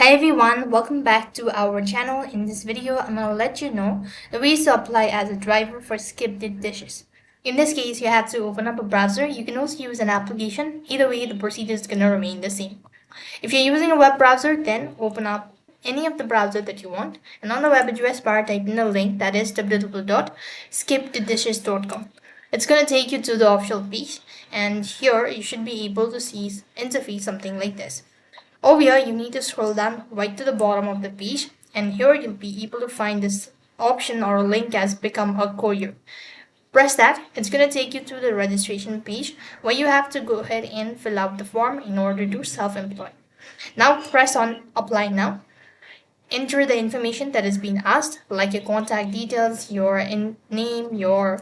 Hi everyone, welcome back to our channel. In this video, I'm going to let you know the ways to apply as a driver for SkipTheDishes. In this case, you have to open up a browser. You can also use an application. Either way, the procedure is going to remain the same. If you're using a web browser, then open up any of the browser that you want, and on the web address bar, type in the link that is www.skipthedishes.com. It's going to take you to the official page, and here you should be able to see interface something like this. Over here, you need to scroll down right to the bottom of the page, and here you'll be able to find this option or link as become a courier. Press that. It's going to take you to the registration page where you have to go ahead and fill out the form in order to self-employ. Now press on apply now. Enter the information that is being asked, like your contact details, your name, your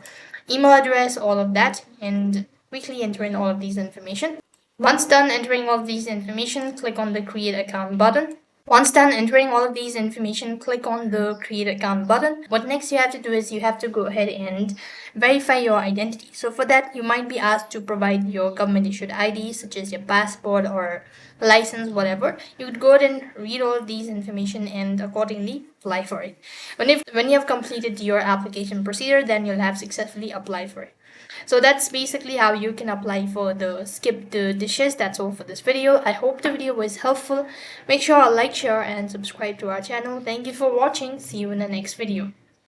email address, all of that, and quickly enter in all of these information. Once done entering all of these information, click on the create account button. Once done entering all of these information, click on the create account button. What next you have to do is you have to go ahead and verify your identity. So for that, you might be asked to provide your government issued ID, such as your passport or license, whatever. You would go ahead and read all of these information and accordingly apply for it. When you have completed your application procedure, then you'll have successfully applied for it. So that's basically how you can apply for the SkipTheDishes. That's all for this video. I hope the video was helpful. Make sure to like, share and subscribe to our channel. Thank you for watching. See you in the next video.